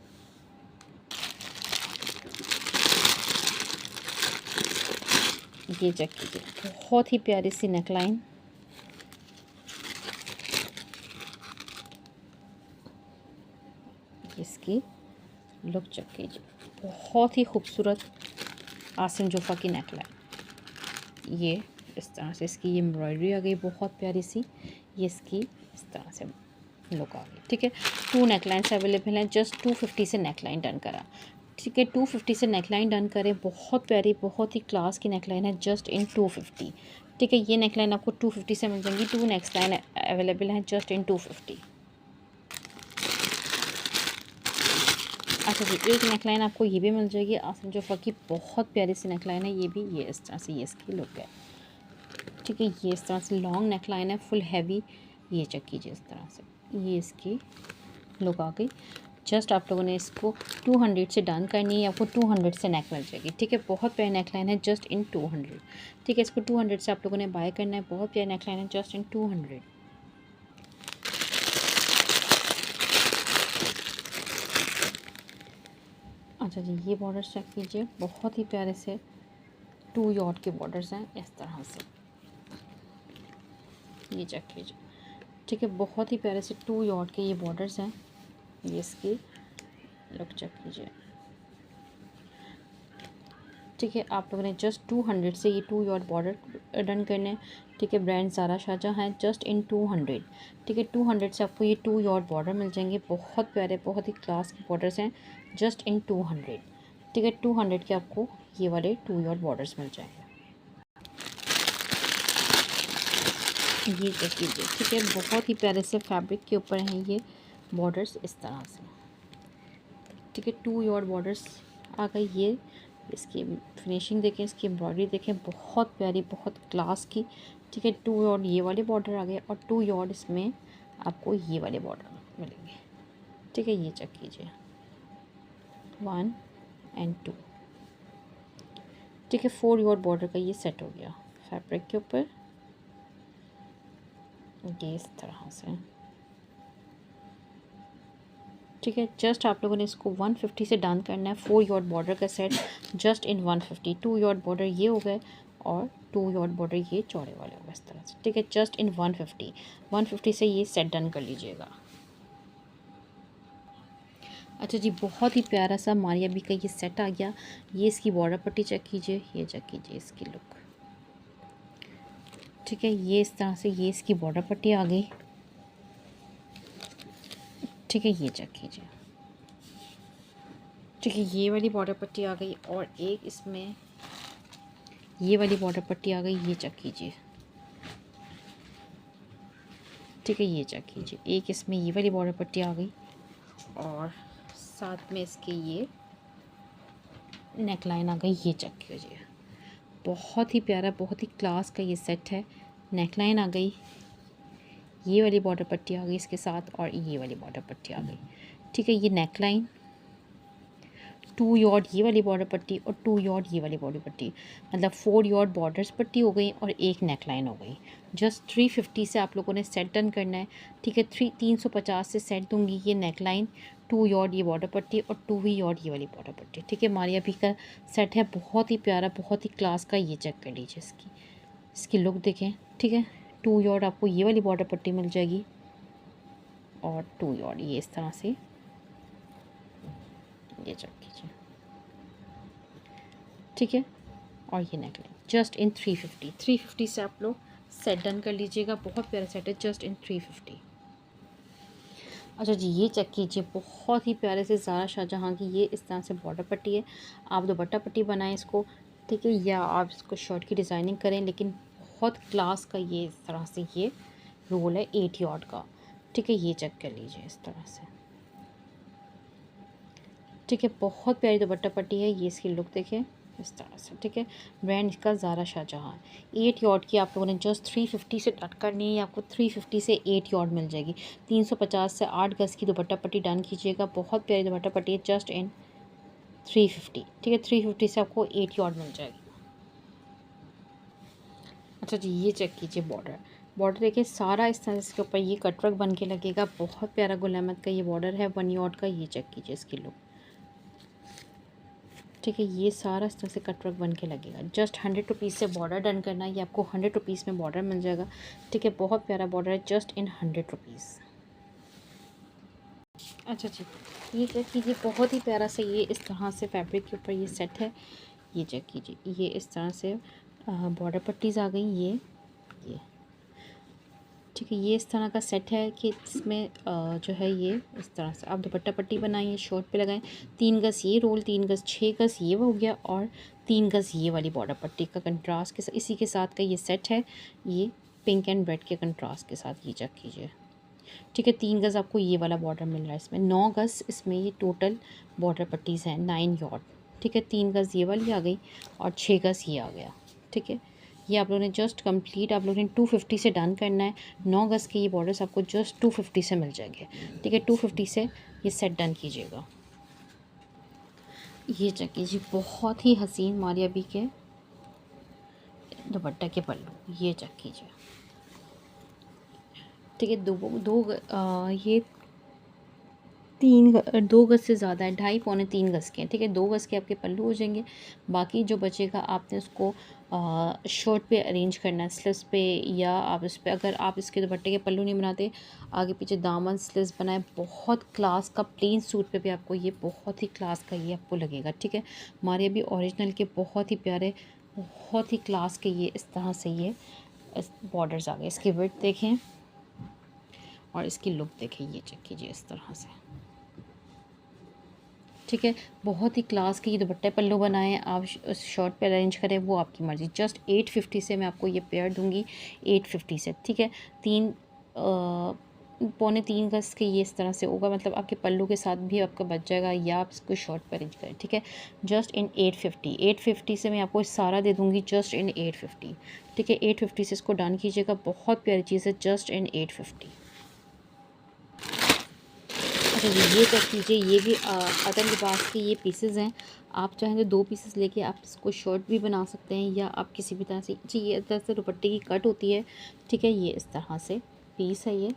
ये चेक कीजिए, बहुत ही प्यारी सी नेकलाइन। इसकी लुक चेक कीजिए, बहुत ही खूबसूरत आसिम जोफ़ा की नेकलाइन। ये इस तरह से इसकी ये एम्ब्रॉयडरी आ गई, बहुत प्यारी सी। ये इसकी इस तरह से लुक आ गई। ठीक है, 2 नेकलाइंस अवेलेबल हैं, जस्ट 250 से नेकलाइन डन करा। ठीक है, 250 से नेकलाइन डन करें। बहुत प्यारी, बहुत ही क्लास की नेकलाइन है, जस्ट इन 250। ठीक है, ये नेकलाइन आपको 250 से मिल जाएंगी। 2 नेकलाइन अवेलेबल हैं, जस्ट इन 250। अच्छा जी, एक नेकलाइन आपको ये भी मिल जाएगी आसिम जोफ़ा की, बहुत प्यारी सी नेकलाइन है ये भी। ये इस तरह से ये इसकी लुक है। ठीक है, ये इस तरह से लॉन्ग नेकलाइन है, फुल हैवी। ये चेक कीजिए इस तरह से, ये इसकी लुक आ गई। जस्ट आप लोगों ने इसको 200 से डन करनी है, आपको 200 से नेक मिल जाएगी। ठीक है, बहुत प्यारी नेकलाइन है, जस्ट इन 200। ठीक है, इसको 200 से आप लोगों ने बाय करना है। बहुत प्यारी नेकलाइन है, जस्ट इन 200। अच्छा जी, ये बॉर्डर्स चेक कीजिए, बहुत ही प्यारे से 2 यॉर्ड के बॉर्डर्स हैं इस तरह से। ये चेक कीजिए। ठीक है, बहुत ही प्यारे से 2 यॉर्ड के ये बॉर्डर्स हैं। ये इसकी लुक चेक कीजिए। ठीक है, आप लोगों ने जस्ट 200 से ये 2 यॉर्ड बॉर्डर डन करने। ठीक है, ब्रांड ज़ारा शाहजहां है, जस्ट इन 200। ठीक है, 200 से आपको ये 2 यॉर्ड बॉर्डर मिल जाएंगे। बहुत प्यारे, बहुत ही क्लास के बॉर्डर्स हैं, जस्ट इन 200। ठीक है, 200 के आपको ये वाले 2 यॉर्ड बॉर्डर्स मिल जाएंगे। ये चेक कीजिए। ठीक है, बहुत ही प्यारे से फैब्रिक के ऊपर हैं ये बॉर्डर्स इस तरह से। ठीक है, 2 यॉर्ड बॉर्डर्स आ गई। ये इसकी फिनिशिंग देखें, इसकी एम्ब्रॉयडरी देखें, बहुत प्यारी, बहुत क्लास की। ठीक है, 2 यॉर्ड ये वाले बॉर्डर आ गए और 2 यॉर्ड इसमें आपको ये वाले बॉर्डर मिलेंगे। ठीक है, ये चेक कीजिए, 1 एंड 2। ठीक है, 4 यॉर्ड बॉर्डर का ये सेट हो गया फैब्रिक के ऊपर, ये इस तरह से। ठीक है, जस्ट आप लोगों ने इसको 150 से डन करना है। 4 यॉर्ड बॉर्डर का सेट जस्ट इन 150। 2 यॉर्ड बॉर्डर ये हो गए और 2 यॉर्ड बॉर्डर ये चौड़े वाले हो गए इस तरह से। ठीक है, जस्ट इन 150 से ये सेट डन कर लीजिएगा। अच्छा जी, बहुत ही प्यारा सा मारिया बी का ये सेट आ गया। ये इसकी बॉर्डर पट्टी चेक कीजिए, ये चेक कीजिए इसकी लुक। ठीक है, ये इस तरह से ये इसकी बॉर्डर पट्टी आ गई। ठीक है, ये चेक कीजिए। ठीक है, ये वाली बॉर्डर पट्टी आ गई और एक इसमें ये वाली बॉर्डर पट्टी आ गई, ये चेक कीजिए। ठीक है, ये चेक कीजिए, एक इसमें ये वाली बॉर्डर पट्टी आ गई और साथ में इसके ये नेक लाइन आ गई, ये चेक कीजिए। बहुत ही प्यारा, बहुत ही क्लास का ये सेट है। नेक लाइन आ गई, ये वाली बॉर्डर पट्टी आ गई इसके साथ और ये वाली बॉर्डर पट्टी आ गई। ठीक है, ये नेक लाइन, 2 यॉर्ड ये वाली बॉर्डर पट्टी और 2 यॉर्ड ये वाली बॉर्डर पट्टी, मतलब 4 यॉर्ड बॉर्डर्स पट्टी हो गई और एक नेक लाइन हो गई। जस्ट 350 से आप लोगों ने सेट डन करना है। ठीक है, 350 से सेट दूंगी ये नेक लाइन, 2 यॉर्ड ये बॉर्डर पट्टी और 2 ही यॉर्ड ये वाली बॉर्डर पट्टी। ठीक है, मारिया भी का सेट है, बहुत ही प्यारा, बहुत ही क्लास का। ये चेक कर लीजिए इसकी लुक देखें। ठीक है, 2 यॉर्ड आपको ये वाली बॉर्डर पट्टी मिल जाएगी और 2 यॉर्ड ये इस तरह से, ये चेक कीजिए। ठीक है, और ये नेक लाइन जस्ट इन 350 से आप लोग सेट डन कर लीजिएगा। बहुत प्यारा सेट है, जस्ट इन 350। अच्छा जी, ये चेक कीजिए, बहुत ही प्यारे से ज़ारा शाहजहाँ की ये इस तरह से बॉर्डर पट्टी है। आप दुपट्टा पट्टी बनाएं इसको, ठीक है, या आप इसको शर्ट की डिज़ाइनिंग करें, लेकिन बहुत क्लास का ये इस तरह से ये रोल है 8 यॉर्ड का। ठीक है, ये चेक कर लीजिए इस तरह से। ठीक है, बहुत प्यारी दुपट्टा पट्टी है, ये इसकी लुक देखें इस तरह से। ठीक है, ब्रांड इसका ज़ारा शाहजहाँ। 8 यॉर्ड की आप लोगों ने जस्ट 350 से डन करनी है, आपको 350 से 8 यॉर्ड मिल जाएगी। 350 से 8 गज़ की दुपट्टा पट्टी डन कीजिएगा। बहुत प्यारी दुपट्टा पट्टी है, जस्ट इन 350। ठीक है, 350 से आपको 8 यॉर्ड मिल जाएगी। अच्छा जी, ये चेक कीजिए, बॉर्डर देखिए, सारा इस तरह से इसके ऊपर ये कटवर्क बन के लगेगा। बहुत प्यारा गुल अहमद का ये बॉर्डर है 1 यॉर्ड का। ये चेक कीजिए इसकी लुक। ठीक है, ये सारा इस तरह से कटवर्क बन के लगेगा। जस्ट 100 रुपीज़ से बॉर्डर डन करना है, ये आपको 100 रुपीज़ में बॉर्डर मिल जाएगा। ठीक है, बहुत प्यारा बॉर्डर है, जस्ट इन 100 रुपीज़। अच्छा जी, ये चेक कीजिए, बहुत ही प्यारा सा ये इस तरह से फैब्रिक के ऊपर ये सेट है। ये चेक कीजिए, ये इस तरह से बॉर्डर पट्टीज़ आ गई, ये ठीक है, ये इस तरह का सेट है कि इसमें जो है ये इस तरह से आप दुपट्टा पट्टी बनाइए, शर्ट पे लगाएं। 3 गज़ ये रोल, 3 गज़ 6 गज़ ये हो गया और 3 गज़ ये वाली बॉर्डर पट्टी का कंट्रास्ट के साथ, इसी के साथ का ये सेट है। ये पिंक एंड रेड के कंट्रास्ट के साथ, ये चेक कीजिए। ठीक है, 3 गज़ आपको ये वाला बॉर्डर मिल रहा है इसमें। 9 गज़ इसमें ये टोटल बॉर्डर पट्टीज़ हैं, 9 यॉर्ड। ठीक है, 3 गज़ ये वाली आ गई और 6 गज़ ये आ गया। ठीक है, ये आप लोगों ने जस्ट कंप्लीट आप लोगों ने 250 से डन करना है। 9 गज़ के ये बॉर्डर्स आपको जस्ट 250 से मिल जाएंगे। ठीक है, 250 से ये सेट डन कीजिएगा। ये चेक कीजिए, बहुत ही हसीन मारिया बी के दुपट्टा के पल्लू, ये चेक कीजिए। ठीक है, ये 2 गज़ से ज़्यादा है, 2.5 पौने 3 गज़ के हैं। ठीक है, 2 गज़ के आपके पल्लू हो जाएंगे। बाकी जो बचेगा आपने उसको शर्ट पे अरेंज करना है, स्लीव्स पे, या आप इस पे, अगर आप इसके दुपट्टे के पल्लू नहीं बनाते, आगे पीछे दामन स्लीव्स बनाए। बहुत क्लास का प्लेन सूट पे भी आपको ये बहुत ही क्लास का ये आपको लगेगा। ठीक है, हमारे अभी ओरिजिनल के बहुत ही प्यारे, बहुत ही क्लास के ये इस तरह से ये बॉर्डर्स आ गए। इसकी विड्थ देखें और इसकी लुक देखें, ये चेक कीजिए इस तरह से। ठीक है, बहुत ही क्लास के ये दुपट्टे पल्लू बनाएं, आप शर्ट पे अरेंज करें, वो आपकी मर्ज़ी। जस्ट 850 से मैं आपको ये पेयर दूंगी, 850 से। ठीक है, 3.25 गज के ये इस तरह से होगा, मतलब आपके पल्लू के साथ भी आपका बच जाएगा, या आप इसको शॉर्ट पर अरेंज करें। ठीक है, जस्ट इन 850 से मैं आपको सारा दे दूँगी जस्ट इन 850। ठीक है, 850 से इसको डन कीजिएगा, बहुत प्यारी चीज़ है, जस्ट इन 850। अच्छा जी, ये चेक कीजिए, ये भी अदर लिबास के ये पीसेस हैं। आप चाहें तो 2 पीसेस लेके आप इसको शर्ट भी बना सकते हैं, या आप किसी भी तरह से जी, ये इस तरह से दुपट्टे की कट होती है। ठीक है, ये इस तरह से पीस है, ये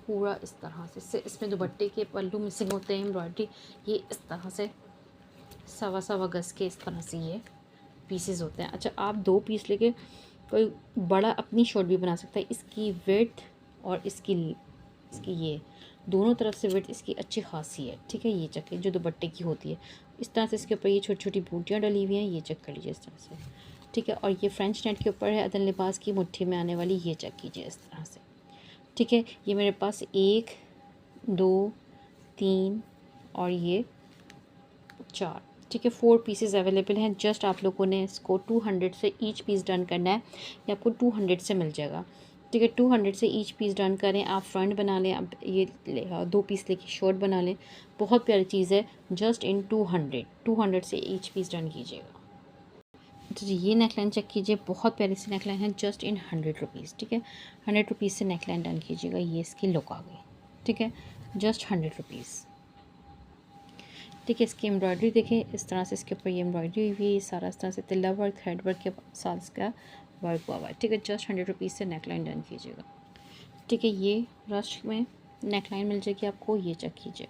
पूरा इस तरह से इसमें दुपट्टे के पल्लू मिसिंग होते हैं, एम्ब्रॉयडरी, ये इस तरह से सवा गज़ के इस तरह से ये पीसेस होते हैं। अच्छा, आप 2 पीस लेके कोई बड़ा अपनी शर्ट भी बना सकता है। इसकी विड्थ और इसकी ये दोनों तरफ से विड्थ इसकी अच्छी खासी है। ठीक है, ये चेक जो दुपट्टे की होती है, इस तरह से इसके ऊपर ये छोटी छोटी बूटियाँ डली हुई हैं, ये चेक कर लीजिए इस तरह से। ठीक है, और ये फ्रेंच नेट के ऊपर है अदर लिबास की मुट्ठी में आने वाली, ये चेक कीजिए इस तरह से। ठीक है, ये मेरे पास 1 2 3 और ये 4, ठीक है, 4 पीसेस अवेलेबल हैं। जस्ट आप लोगों ने इसको 200 से ईच पीस डन करना है, ये आपको 200 से मिल जाएगा। ठीक है, 200 से ईच पीस डन करें, आप फ्रंट बना लें, आप ये 2 पीस लेके शॉर्ट बना लें, बहुत प्यारी चीज़ है, जस्ट इन 200 से ईच पीस डन कीजिएगा। तो जी, ये नेकलाइन चेक कीजिए, बहुत प्यारी सी नेकलाइन है, जस्ट इन 100 रुपीज़। ठीक है, 100 रुपीज़ से नेकलाइन डन कीजिएगा, ये इसकी लुक आ गई। ठीक है, जस्ट 100 रुपीज़। ठीक है, इसकी एम्ब्रॉयडरी देखें, इस तरह से इसके ऊपर ये एम्ब्रॉयडरी हुई है, ये सारा इस तरह से तिल्ला वर्क, थ्रेड वर्क के साथ इसका वर्क हुआ है। ठीक है, जस्ट 100 रुपीज़ से नेकलाइन डन कीजिएगा। ठीक है, ये रश में नेकलाइन मिल जाएगी आपको, ये चेक कीजिए,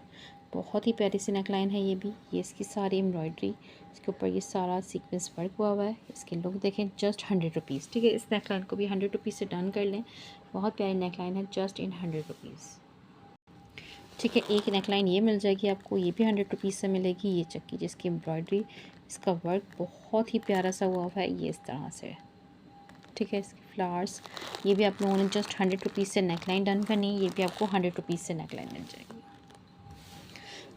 बहुत ही प्यारी सी नेकलाइन है ये भी, ये इसकी सारी एम्ब्रॉयडरी, इसके ऊपर ये सारा सीक्वेंस वर्क हुआ है। इसके लुक देखें, जस्ट 100 रुपीज़। ठीक है, इस नेकलाइन को भी 100 रुपीज़ से डन कर लें, बहुत प्यारी नेकलाइन है, जस्ट इन 100 रुपीज़। ठीक है, एक नेकलाइन ये मिल जाएगी आपको, ये भी 100 रुपीज़ से मिलेगी, ये चेक कीजिए, इसकी एम्ब्रॉयडरी, इसका वर्क बहुत ही प्यारा सा हुआ है, ये इस तरह से। ठीक है, इसके फ्लावर्स, ये भी आप लोगों ने जस्ट 100 रुपीज़ से नेकलाइन डन करनी है, ये भी आपको 100 रुपीज़ से नेकलाइन मिल जाएगी।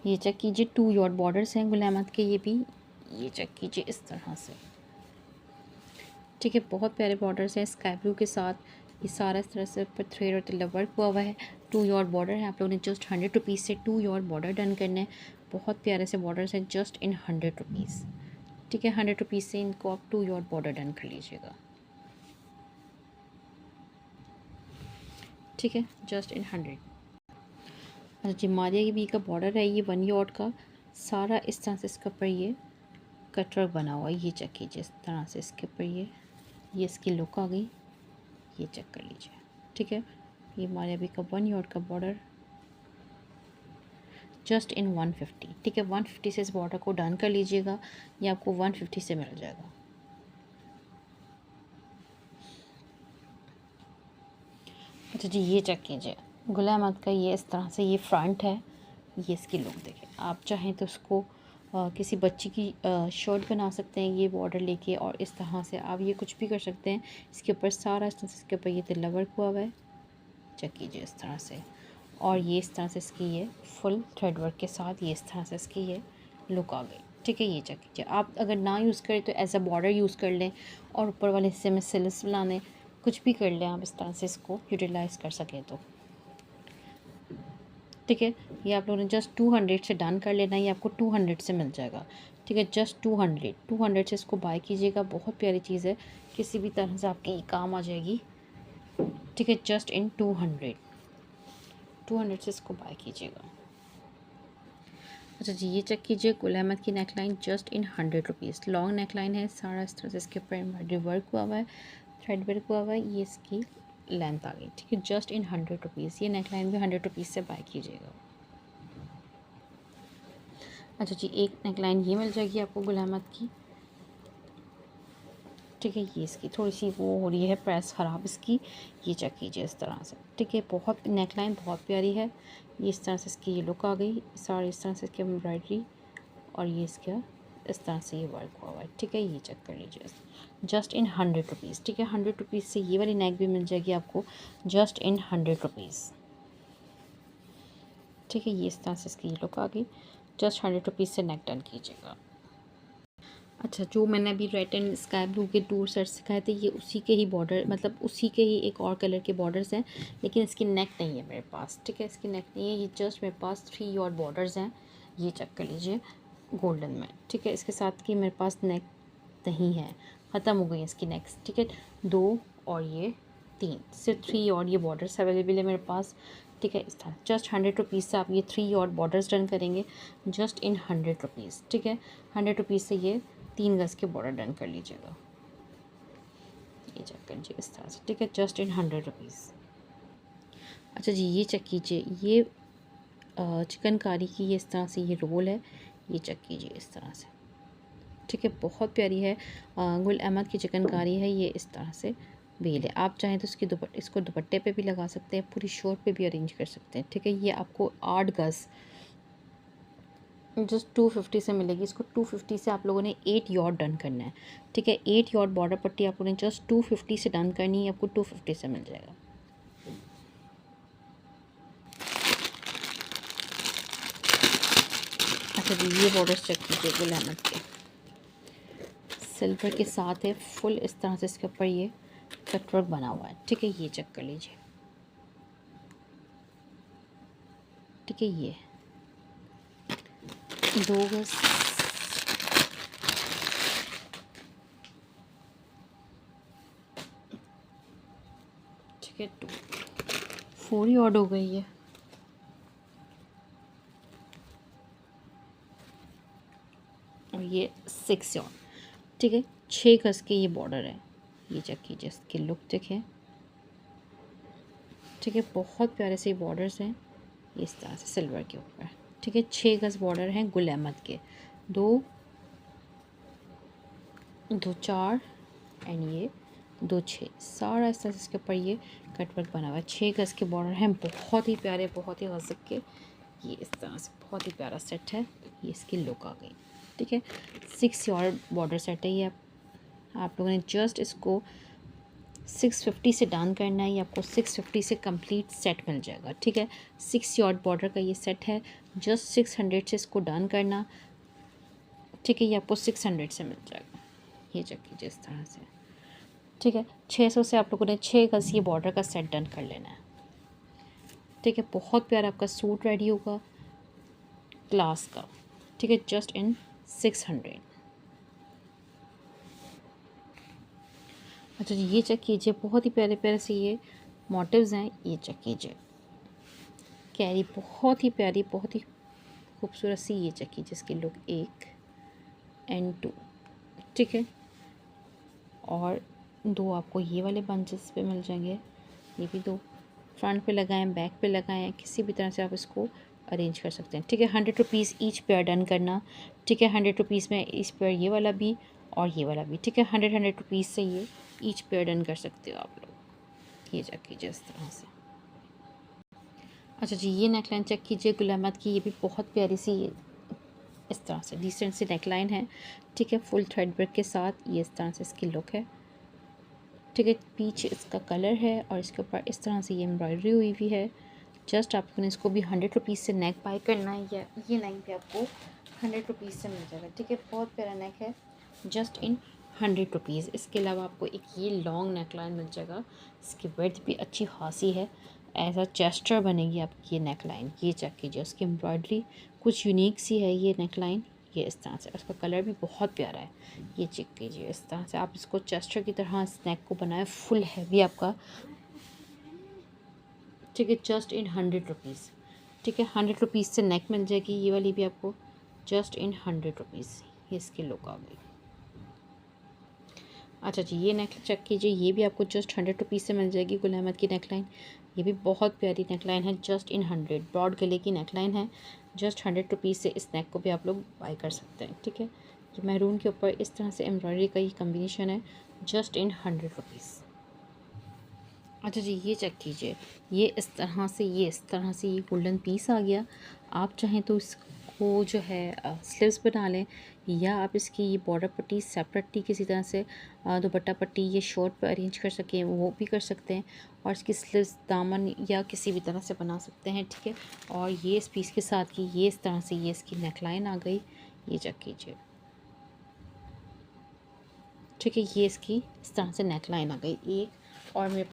ये चेक कीजिए, 2 यॉट बॉर्डर्स हैं गुल अहमद के, ये भी ये चेक कीजिए इस तरह से। ठीक है, बहुत प्यारे बॉर्डर्स हैं स्काई ब्लू के साथ, ये सारा इस तरह से ऊपर थ्रेड और तिल्ला वर्क हुआ है। 2 यॉट बॉर्डर है, आप लोगों ने जस्ट 100 रुपीज़ से 2 यॉट बॉर्डर डन करना है, बहुत प्यारे से बॉर्डर्स हैं, जस्ट इन 100 रुपीज़। ठीक है, 100 रुपीज़ से इनको आप 2 यॉट बॉर्डर डन कर लीजिएगा। ठीक है, जस्ट इन 100। अच्छा जी, मारिया की भी का बॉर्डर है, ये 1 यॉट का, सारा इस तरह से इसके ऊपर ये कटवर्क बना हुआ है, ये चेक कीजिए इस तरह से इसके ऊपर ये इसकी लुक आ गई, ये चेक कर लीजिए। ठीक है, ये मारिया भी का 1 यॉट का बॉर्डर, जस्ट इन 150। ठीक है, 150 से इस बॉर्डर को डन कर लीजिएगा, ये आपको 150 से मिल जाएगा। अच्छा जी, ये चेक कीजिए, गुल अहमद का ये इस तरह से ये फ्रंट है, ये इसकी लुक देखें, आप चाहें तो उसको किसी बच्ची की शर्ट बना सकते हैं, ये बॉर्डर लेके, और इस तरह से आप ये कुछ भी कर सकते हैं। इसके ऊपर सारा इस तरह से इसके ऊपर ये तिल्ला वर्क हुआ है, चेक कीजिए इस तरह से, और ये इस तरह से इसकी ये फुल थ्रेड वर्क के साथ ये इस तरह से इसकी ये लुक आ गई। ठीक है, ये चेक कीजिए, आप अगर ना यूज़ करें तो एज अ बॉर्डर यूज़ कर लें, और ऊपर वाले हिस्से में स्लिट्स बना लें, कुछ भी कर लें आप इस तरह से इसको यूटिलाइज़ कर सकें तो। ठीक है, ये आप लोगों ने जस्ट 200 से डन कर लेना, ये आपको 200 से मिल जाएगा। ठीक है, जस्ट 200 से इसको बाय कीजिएगा, बहुत प्यारी चीज़ है, किसी भी तरह से आपकी काम आ जाएगी। ठीक है, जस्ट इन 200 से इसको बाय कीजिएगा। अच्छा जी, ये चेक कीजिए, गुल अहमद की neckline, just in 100 rupees. Long neckline है, सारा इस तरह से इसके ऊपर एम्ब्रॉयडरी वर्क हुआ है, थ्रेड वर्क हुआ है, ये इसकी लेंथ आ गई। ठीक है, जस्ट इन 100 रुपीज़, ये नेकलाइन भी 100 रुपीज़ से बाय कीजिएगा। अच्छा जी, एक नेकलाइन ये मिल जाएगी आपको गुल अहमद की। ठीक है, ये इसकी थोड़ी सी वो हो रही है प्रेस ख़राब इसकी, ये चेक कीजिए इस तरह से। ठीक है, बहुत नेकलाइन बहुत प्यारी है, ये इस तरह से इसकी ये लुक आ गई, सारी इस तरह से इसकी एम्ब्रॉयडरी, और ये इसका इस तरह से ये वर्क हुआ है। ठीक है, ये चेक कर लीजिए, जस्ट इन 100 रुपीज़। ठीक है, 100 रुपीज़ से ये वाली नेक भी मिल जाएगी आपको, जस्ट इन 100 रुपीज़। ठीक है, ये इस तरह से इसकी ये लुक आ गई, जस्ट 100 रुपीज़ से नेक डन कीजिएगा। अच्छा, जो मैंने अभी रेड एंड स्काई ब्लू के 2 सेट्स सिखाए थे, ये उसी के ही बॉर्डर, मतलब उसी के ही एक और कलर के बॉर्डर्स हैं, लेकिन इसकी नेक नहीं है मेरे पास। ठीक है, इसकी नेक नहीं है, ये जस्ट मेरे पास 3 और बॉर्डर्स हैं। ये चेक कर लीजिए गोल्डन में। ठीक है, इसके साथ की मेरे पास नेक नहीं है, ख़त्म हो गई है इसकी नेक्स। ठीक है, 2 और ये 3, सिर्फ 3 और ये बॉर्डर्स अवेलेबल है मेरे पास। ठीक है, इस तरह जस्ट 100 रुपीज़ से आप ये 3 और बॉर्डर्स डन करेंगे, जस्ट इन 100 रुपीज़। ठीक है, 100 रुपीज़ से ये 3 गज़ के बॉर्डर डन कर लीजिएगा। ये चेक कर लीजिए इस तरह से। ठीक है, जस्ट इन 100 रुपीज़। अच्छा जी, ये चेक कीजिए, ये चिकनकारी की ये इस तरह से ये रोल है, ये चेक कीजिए इस तरह से। ठीक है, बहुत प्यारी है, गुल अहमद की चिकनकारी है। ये इस तरह से बेल है, आप चाहें तो इसको दुपट्टे पे भी लगा सकते हैं, पूरी शर्ट पे भी अरेंज कर सकते हैं। ठीक है, ये आपको 8 गज़ जस्ट 250 से मिलेगी। इसको 250 से आप लोगों ने 8 यॉर्ड डन करना है। ठीक है, 8 यॉर्ड बॉर्डर पट्टी आप लोगों ने जस्ट 250 से डन करनी है, आपको 250 से मिल जाएगा। अच्छा जी, ये बॉर्डर चेक कीजिए गुल अहमद के, सिल्वर के साथ है फुल, इस तरह से इसके ऊपर ये कटवर्क बना हुआ है। ठीक है, ये चेक कर लीजिए। ठीक है, ये 2 गज़, ठीक है, 2 4 ही ऑड हो गई है। और ये 6 ऑड। ठीक है, 6 गज़ के ये बॉर्डर है, ये चेक कीजिए, इसकी लुक देखें। ठीक है, बहुत प्यारे से बॉर्डर्स हैं इस तरह से सिल्वर के ऊपर। ठीक है, 6 गज़ बॉर्डर हैं गुल अहमद के, 2 2 4 एंड ये 2 6, सारा इस तरह से इसके ऊपर ये कटवर्क बना हुआ है। 6 गज़ के बॉर्डर हैं, बहुत ही प्यारे, बहुत ही गज़ब के। ये इस तरह से बहुत ही प्यारा सेट है, ये इसकी लुक आ गई। ठीक है, 6 और बॉर्डर सेट है ये। आप लोगों ने जस्ट इसको 650 से डन करना है, ये आपको 650 से कंप्लीट सेट मिल जाएगा। ठीक है, 6 यॉर्ड बॉर्डर का ये सेट है, जस्ट 600 से इसको डन करना। ठीक है, ये आपको 600 से मिल जाएगा। ये चेक कीजिए इस तरह से। ठीक है, 600 से आप लोगों ने 6 गज़ ये बॉर्डर का सेट डन कर लेना है। ठीक है, बहुत प्यारा आपका सूट रेडी होगा क्लास का। ठीक है, जस्ट इन 600। अच्छा जी, ये चेक कीजिए, बहुत ही प्यारे प्यारे से ये मोटिव्स हैं, ये चेक कीजिए। कैरी बहुत ही प्यारी, बहुत ही खूबसूरत सी, ये चेक कीजिए इसकी लुक 1 एंड 2। ठीक है, और 2 आपको ये वाले बंचेस पे मिल जाएंगे, ये भी 2 फ्रंट पे लगाएं, बैक पे लगाएं, किसी भी तरह से आप इसको अरेंज कर सकते हैं। ठीक है, 100 रुपीज़ ईच पेयर डन करना। ठीक है, 100 रुपीज़ में इस पेयर ये वाला भी और ये वाला भी। ठीक है, 100 रुपीज़ से ये ईच पेयर डन कर सकते हो आप लोग। ये चेक कीजिए इस तरह से। अच्छा जी, ये नेकलाइन चेक कीजिए गुल अहमद की, ये भी बहुत प्यारी सी, ये इस तरह से डिसेंट सी नेकलाइन है। ठीक है, फुल थ्रेड वर्क के साथ ये इस तरह से इसकी लुक है। ठीक है, पीछे इसका कलर है और इसके ऊपर इस तरह से ये एम्ब्रॉयडरी हुई हुई है। जस्ट आपको इसको भी 100 रुपीज़ से नेक बाय करना है, या ये नेक भी आपको 100 रुपीज़ से मिल जाएगा। ठीक है, बहुत प्यारा नेक है, जस्ट इन 100 रुपीज़। इसके अलावा आपको एक ये लॉन्ग नेकलाइन मिल जाएगा, इसकी विड्थ भी अच्छी खासी है, एज अ चेस्टर बनेगी आपकी ये नेकलाइन। ये चेक कीजिए, उसकी एम्ब्रॉयडरी कुछ यूनिक सी है ये नेकलाइन, ये इस तरह से, उसका कलर भी बहुत प्यारा है। ये चेक कीजिए इस तरह से, आप इसको चेस्टर की तरह इस नेक को बनाएं, फुल हैवी आपका। ठीक है, जस्ट इन 100 रुपीज़। ठीक है, 100 रुपीज़ से नेक मिल जाएगी ये वाली भी आपको, जस्ट इन 100 रुपीज़। ये इसकी लुक आ गई। अच्छा जी, ये नेक चेक कीजिए, ये भी आपको जस्ट 100 रुपीज़ से मिल जाएगी गुल अहमद की नेकलाइन। ये भी बहुत प्यारी नेकलाइन है, जस्ट इन 100, ब्रॉड गले की नेकलाइन है। जस्ट 100 रुपीज़ से इस नेक को भी आप लोग बाय कर सकते हैं। ठीक है, ये मैरून के ऊपर इस तरह से एम्ब्रॉयडरी का ये कम्बिनेशन है, जस्ट इन 100 रुपीज़। अच्छा जी, ये चेक कीजिए, ये इस तरह से, ये इस तरह से ये गोल्डन पीस आ गया। आप चाहें तो इसको जो है स्लीव्स बना लें, या आप इसकी ये बॉर्डर पट्टी सेपरेटली किसी तरह से दुपट्टा पट्टी ये शर्ट पर अरेंज कर सकें, वो भी कर सकते हैं। और इसकी स्लीव्स दामन या किसी भी तरह से बना सकते हैं। ठीक है, और ये इस पीस के साथ की ये इस तरह से ये इसकी नेकलाइन आ गई, ये चेक कीजिए। ठीक है, ये इसकी इस तरह से नेक लाइन आ गई एक। और मेरे